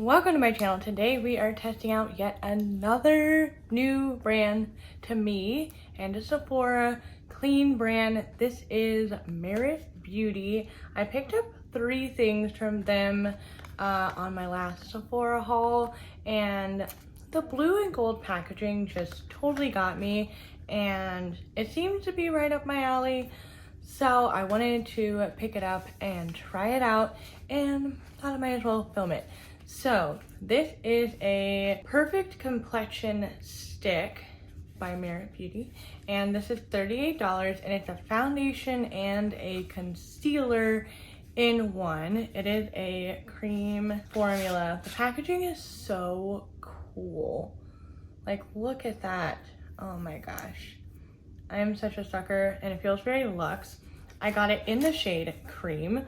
Welcome to my channel. Today we are testing out yet another new brand to me and to Sephora, clean brand. This is Merit Beauty. I picked up 3 things from them on my last Sephora haul, and the blue and gold packaging just totally got me, and it seems to be right up my alley. So I wanted to pick it up and try it out, and thought I might as well film it. So this is a perfect complexion stick by Merit Beauty, and this is $38, and it's a foundation and a concealer in one. It is a cream formula. The packaging is so cool. Like, look at that. Oh my gosh. I am such a sucker, and it feels very luxe. I got it in the shade cream.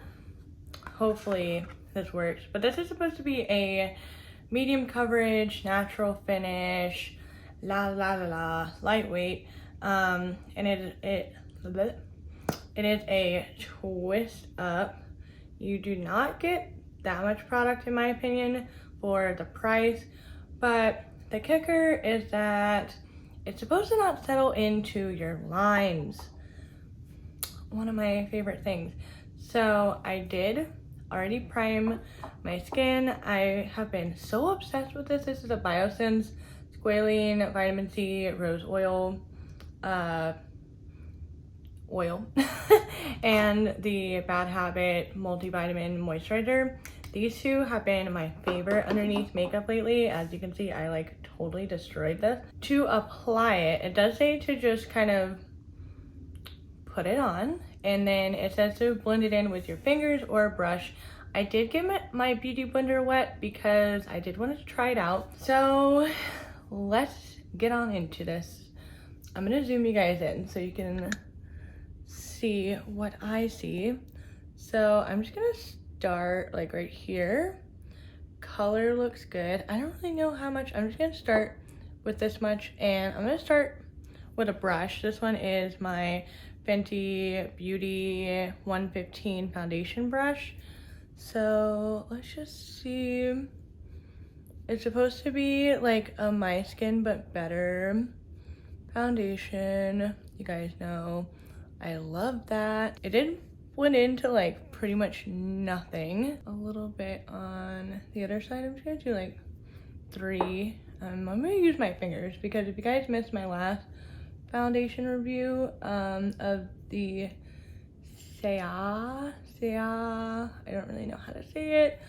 Hopefully this works, but this is supposed to be a medium coverage, natural finish, lightweight, and it is a twist up. You do not get that much product, in my opinion, for the price, but the kicker is that it's supposed to not settle into your lines. One of my favorite things. So I did already prime my skin. I have been so obsessed with this. This is a Biosense squalene vitamin C rose oil and the Bad Habit multivitamin moisturizer. These two have been my favorite underneath makeup lately. As you can see, I like totally destroyed this. To apply it, it does say to just kind of put it on, and then it says to blend it in with your fingers or a brush. I did get my beauty blender wet because I did want to try it out. So let's get on into this. I'm gonna zoom you guys in so you can see what I see. So I'm just gonna start like right here. Color looks good. I don't really know how much. I'm just gonna start with this much, and I'm gonna start with a brush. This one is my Fenty Beauty 115 foundation brush. So let's just see. It's supposed to be like a My Skin but better foundation. You guys know I love that. It did went into like pretty much nothing. A little bit on the other side. I'm just gonna do like 3. I'm gonna use my fingers because if you guys missed my last foundation review of the I don't really know how to say it,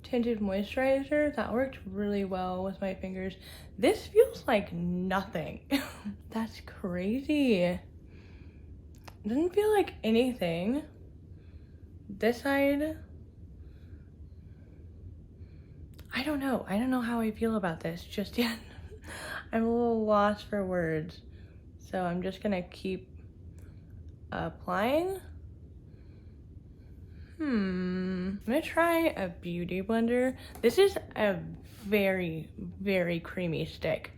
tinted moisturizer, that worked really well with my fingers. This feels like nothing. That's crazy. It doesn't feel like anything. This side, I don't know how I feel about this just yet. I'm a little lost for words, so I'm just gonna keep applying. I'm gonna try a beauty blender. This is a very, very creamy stick.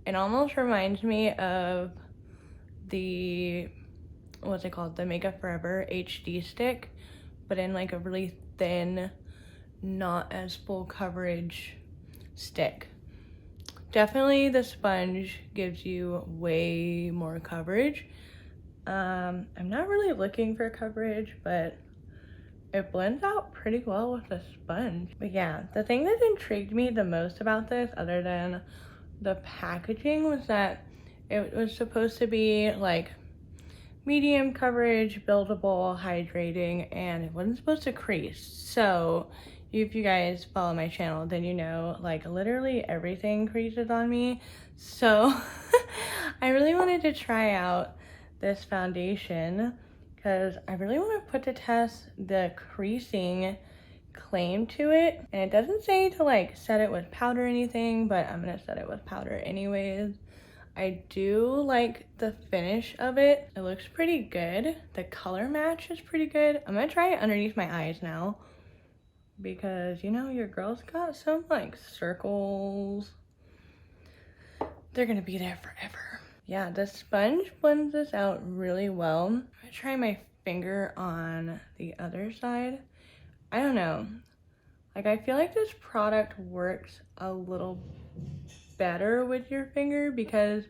It almost reminds me of the, what's it called? The Makeup Forever HD stick, but in like a really thin, not as full coverage stick. Definitely the sponge gives you way more coverage. I'm not really looking for coverage, but it blends out pretty well with the sponge. But yeah, the thing that intrigued me the most about this, other than the packaging, was that it was supposed to be like medium coverage, buildable, hydrating, and it wasn't supposed to crease. So if you guys follow my channel, then you know like literally everything creases on me. So I really wanted to try out this foundation because I really want to put to test the creasing claim to it. And it doesn't say to like set it with powder or anything, but I'm gonna set it with powder anyways. I do like the finish of it. It looks pretty good. The color match is pretty good. I'm gonna try it underneath my eyes now, because you know your girl's got some like circles. They're gonna be there forever. Yeah, the sponge blends this out really well. I'm gonna try my finger on the other side. I don't know. Like, I feel like this product works a little better with your finger because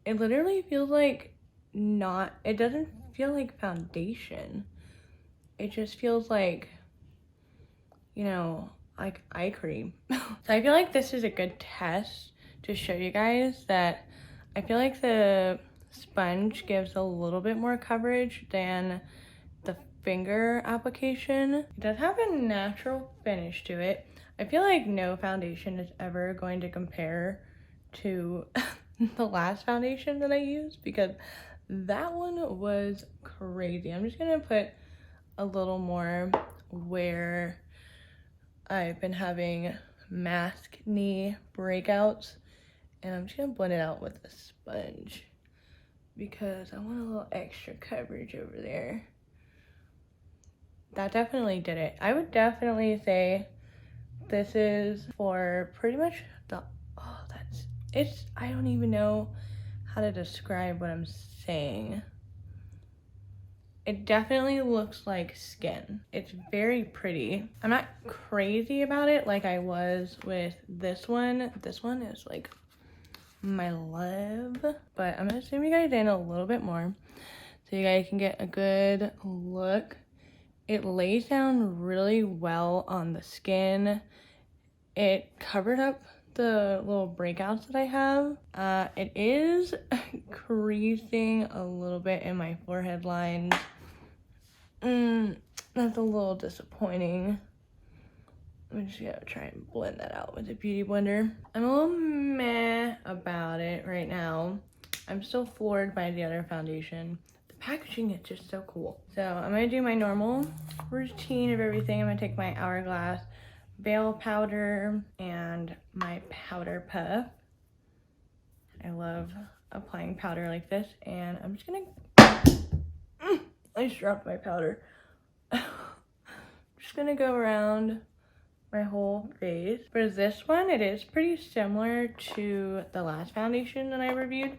it literally feels like it doesn't feel like foundation. It just feels like, you know, like eye cream. So I feel like this is a good test to show you guys that I feel like the sponge gives a little bit more coverage than the finger application. It does have a natural finish to it. I feel like no foundation is ever going to compare to the last foundation that I used because that one was crazy. I'm just gonna put a little more where I've been having mask knee breakouts, and I'm just gonna blend it out with a sponge because I want a little extra coverage over there. That definitely did it. I would definitely say this is for pretty much I don't even know how to describe what I'm saying. It definitely looks like skin. It's very pretty. I'm not crazy about it like I was with this one. This one is like my love, but I'm gonna zoom you guys in a little bit more so you guys can get a good look. It lays down really well on the skin. It covered up the little breakouts that I have. It is creasing a little bit in my forehead lines. That's a little disappointing. I'm just gonna try and blend that out with a beauty blender. I'm a little meh about it right now. I'm still floored by the other foundation. The packaging is just so cool. So I'm gonna do my normal routine of everything. I'm gonna take my Hourglass Veil powder and my powder puff. I love applying powder like this, and I'm just gonna I just dropped my powder. Just gonna go around my whole face. For this one, it is pretty similar to the last foundation that I reviewed.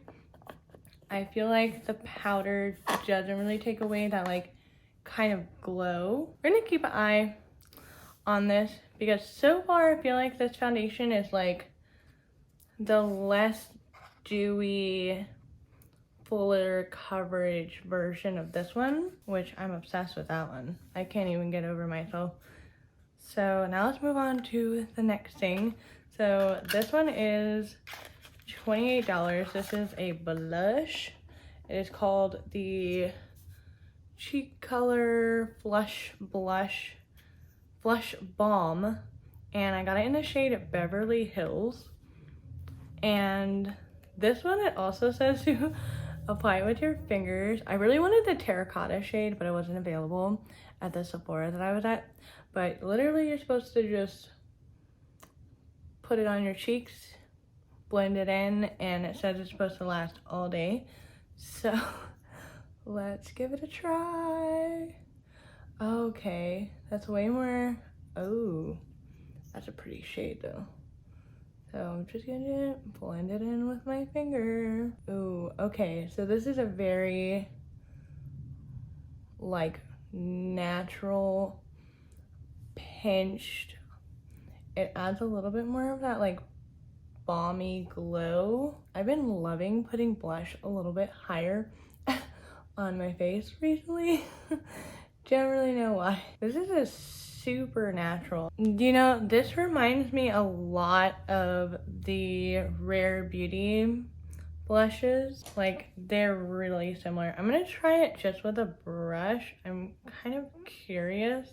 I feel like the powder doesn't really take away that like kind of glow. We're gonna keep an eye on this because so far I feel like this foundation is like the less dewy, fuller coverage version of this one, which I'm obsessed with that one. I can't even get over myself. So now let's move on to the next thing. So this one is $28. This is a blush. It is called the Cheek Color Flush Balm, and I got it in the shade Beverly Hills. And this one, it also says to apply it with your fingers. I really wanted the terracotta shade, but it wasn't available at the Sephora that I was at. But literally, you're supposed to just put it on your cheeks, blend it in, and it says it's supposed to last all day. So let's give it a try. Okay, that's way more. Oh, that's a pretty shade though. So I'm just gonna blend it in with my finger. Oh, okay, so this is a very like natural pinched. It adds a little bit more of that like balmy glow. I've been loving putting blush a little bit higher on my face recently. Don't really know why. This is a super natural. You know, this reminds me a lot of the Rare Beauty blushes. Like, they're really similar. I'm gonna try it just with a brush. I'm kind of curious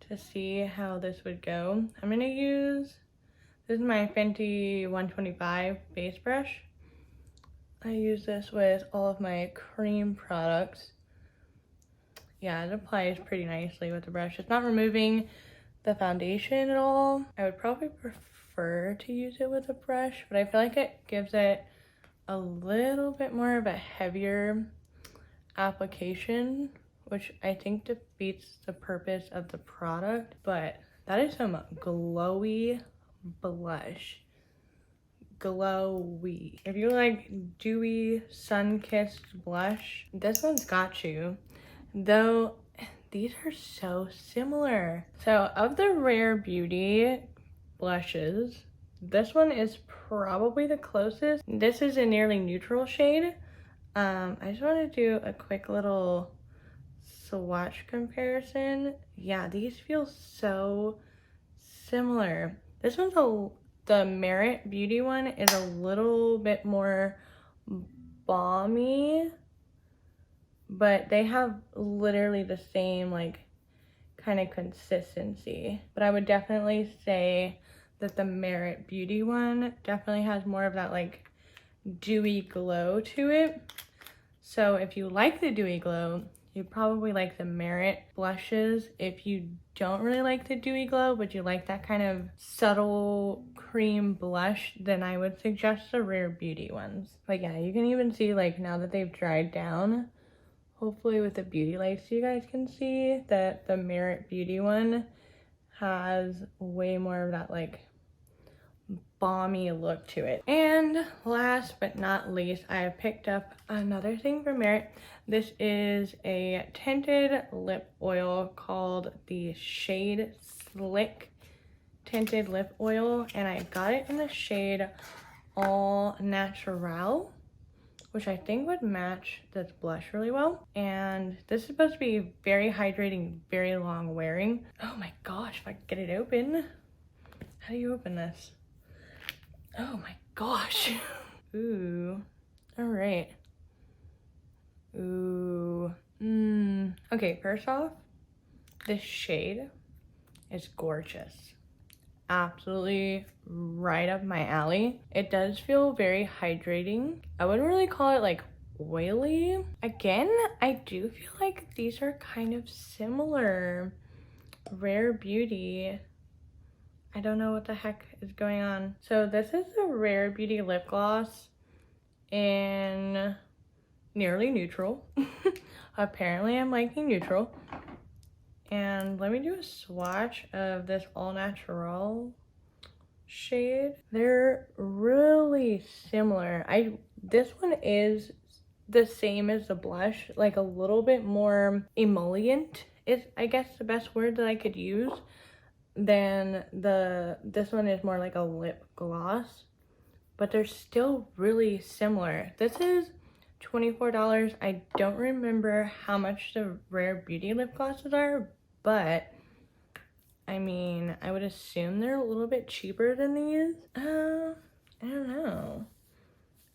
to see how this would go. I'm gonna use, this is my Fenty 125 base brush. I use this with all of my cream products. Yeah, it applies pretty nicely with the brush. It's not removing the foundation at all. I would probably prefer to use it with a brush, but I feel like it gives it a little bit more of a heavier application, which I think defeats the purpose of the product. But that is some glowy blush. Glowy. If you like dewy, sun-kissed blush, this one's got you. Though these are so similar. So of the Rare Beauty blushes, this one is probably the closest. This is a nearly neutral shade. I just want to do a quick little swatch comparison. Yeah, these feel so similar. This one's the Merit Beauty one is a little bit more balmy, but they have literally the same like kind of consistency. But I would definitely say that the Merit Beauty one definitely has more of that like dewy glow to it. So if you like the dewy glow, you probably like the Merit blushes. If you don't really like the dewy glow, but you like that kind of subtle cream blush, then I would suggest the Rare Beauty ones. But yeah, you can even see like now that they've dried down, hopefully with the beauty lights you guys can see that the Merit Beauty one has way more of that like balmy look to it. And last but not least, I have picked up another thing from Merit. This is a tinted lip oil called the Shade Slick Tinted Lip Oil, and I got it in the shade All Natural, which I think would match this blush really well. And this is supposed to be very hydrating, very long wearing. Oh my gosh, if I could get it open. How do you open this? Oh my gosh. Ooh. All right. Ooh. Okay, first off, this shade is gorgeous. Absolutely right up my alley. It does feel very hydrating. I wouldn't really call it like oily. Again, I do feel like these are kind of similar. Rare Beauty. I don't know what the heck is going on. So this is a Rare Beauty lip gloss in nearly neutral. Apparently I'm liking neutral. And let me do a swatch of this All Natural shade. They're really similar. This one is the same as the blush, like a little bit more emollient is I guess the best word that I could use. Then this one is more like a lip gloss, but they're still really similar. This is $24. I don't remember how much the Rare Beauty lip glosses are, but I mean, I would assume they're a little bit cheaper than these. I don't know.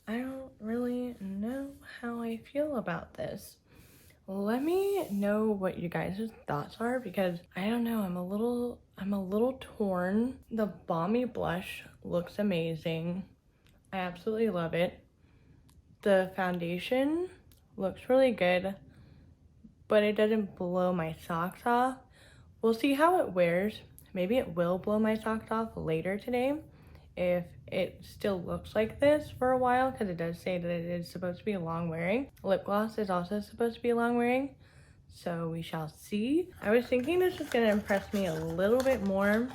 I don't really know how I feel about this. Let me know what you guys' thoughts are, because I don't know, I'm a little torn. The balmy blush looks amazing. I absolutely love it. The foundation looks really good, but it doesn't blow my socks off. We'll see how it wears. Maybe it will blow my socks off later today if it still looks like this for a while, because it does say that it is supposed to be long wearing. Lip gloss is also supposed to be long wearing, so we shall see. I was thinking this was gonna impress me a little bit more,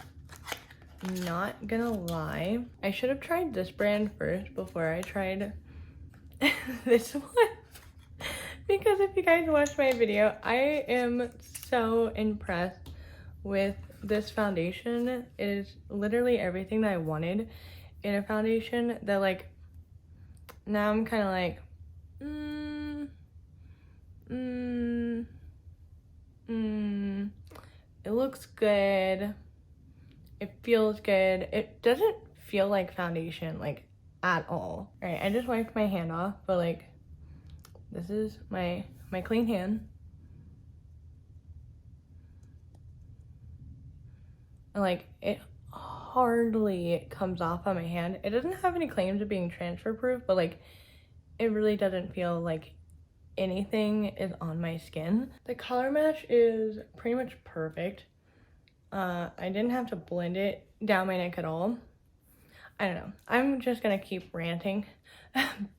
not gonna lie. I should have tried this brand first before I tried this one, because if you guys watched my video, I am so impressed with this foundation. It is literally everything that I wanted in a foundation, that like now I'm kind of like it looks good, it feels good, it doesn't feel like foundation like at all. All right, I just wiped my hand off, but like this is my clean hand. And like it hardly comes off on my hand. It doesn't have any claims of being transfer proof, but like it really doesn't feel like anything is on my skin. The color match is pretty much perfect. I didn't have to blend it down my neck at all. I don't know, I'm just gonna keep ranting.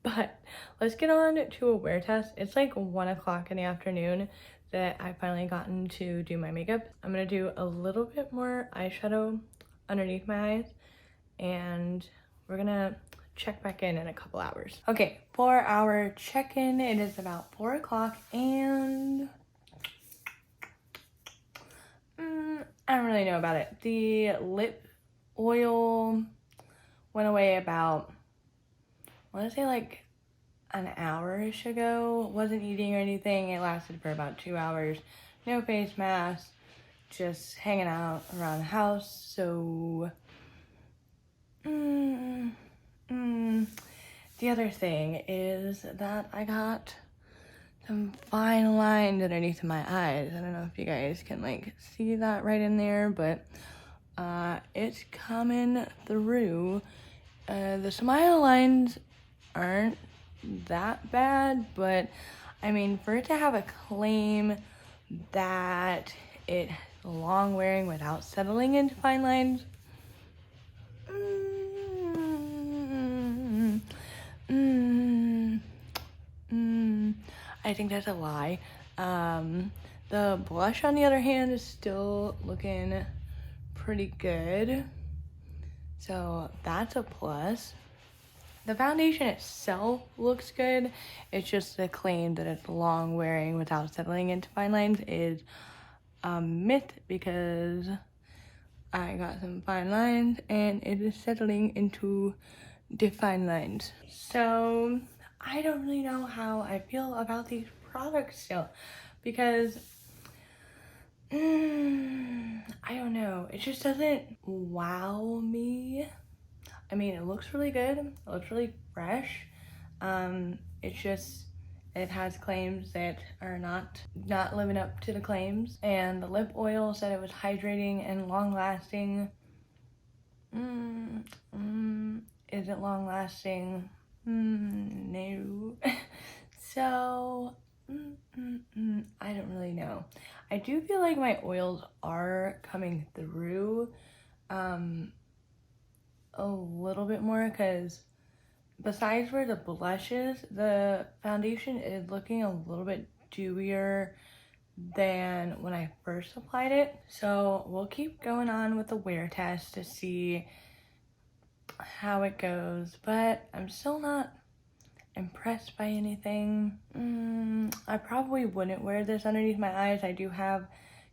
But let's get on to a wear test. It's like 1 o'clock in the afternoon that I finally gotten to do my makeup. I'm gonna do a little bit more eyeshadow underneath my eyes, and we're gonna check back in a couple hours. Okay, for our check-in, it is about 4 o'clock, and I don't really know about it. The lip oil went away about, I want to say like an hour-ish ago. Wasn't eating or anything. It lasted for about 2 hours. No face mask, just hanging out around the house. So, the other thing is that I got some fine lines underneath my eyes. I don't know if you guys can like see that right in there, but it's coming through. The smile lines aren't that bad, but I mean, for it to have a claim that it's long wearing without settling into fine lines, I think that's a lie. The blush, on the other hand, is still looking pretty good, so that's a plus. The foundation itself looks good. It's just the claim that it's long wearing without settling into fine lines is a myth, because I got some fine lines and it is settling into defined lines. So I don't really know how I feel about these products still, because I don't know, it just doesn't wow me. I mean, it looks really good, it looks really fresh. It's just, it has claims that are not living up to the claims. And the lip oil said it was hydrating and long lasting. Is it long lasting? No. So, I don't really know. I do feel like my oils are coming through a little bit more, because besides where the blush is, the foundation is looking a little bit dewier than when I first applied it. So we'll keep going on with the wear test to see how it goes, but I'm still not impressed by anything. I probably wouldn't wear this underneath my eyes. I do have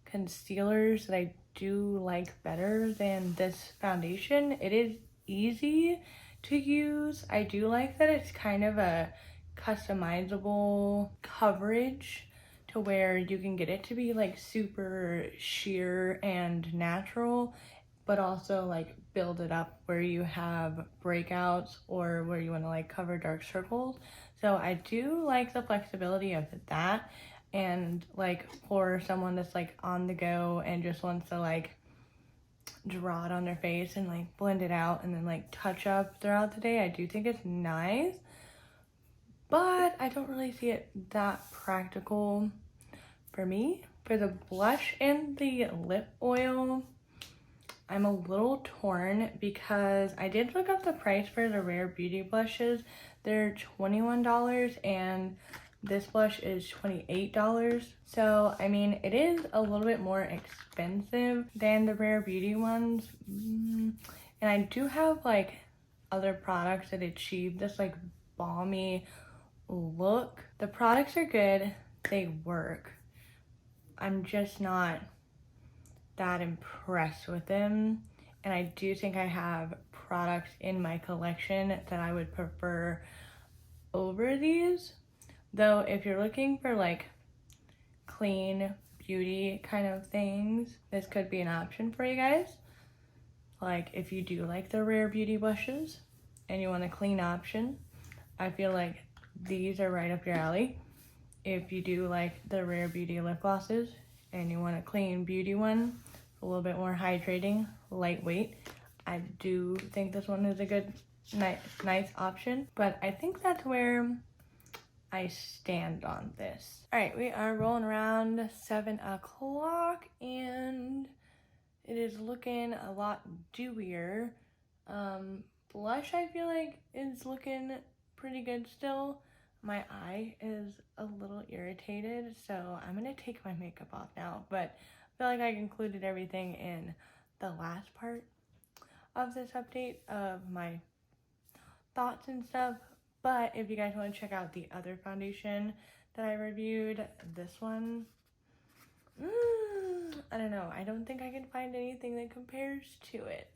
concealers that I do like better than this foundation. It is easy to use. I do like that it's kind of a customizable coverage to where you can get it to be like super sheer and natural, but also like build it up where you have breakouts or where you want to like cover dark circles. So I do like the flexibility of that. And like for someone that's like on the go and just wants to like draw it on their face and like blend it out and then like touch up throughout the day, I do think it's nice, but I don't really see it that practical for me. For the blush and the lip oil, I'm a little torn, because I did look up the price for the Rare Beauty blushes. They're $21 and this blush is $28. So, I mean, it is a little bit more expensive than the Rare Beauty ones. And I do have like other products that achieve this like balmy look. The products are good, they work. I'm just not that impressed with them, and I do think I have products in my collection that I would prefer over these. Though if you're looking for like clean beauty kind of things, this could be an option for you guys. Like if you do like the Rare Beauty blushes and you want a clean option, I feel like these are right up your alley. If you do like the Rare Beauty lip glosses and you want a clean beauty one, a little bit more hydrating, lightweight, I do think this one is a good, nice option. But I think that's where I stand on this. All right, we are rolling around 7 o'clock and it is looking a lot dewier. Blush, I feel like, is looking pretty good still. My eye is a little irritated, so I'm gonna take my makeup off now, but I feel like I included everything in the last part of this update of my thoughts and stuff. But if you guys want to check out the other foundation that I reviewed, this one, I don't know, I don't think I can find anything that compares to it.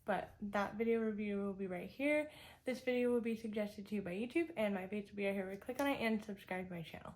But that video review will be right here. This video will be suggested to you by YouTube, and my face will be right here. Click on it and subscribe to my channel.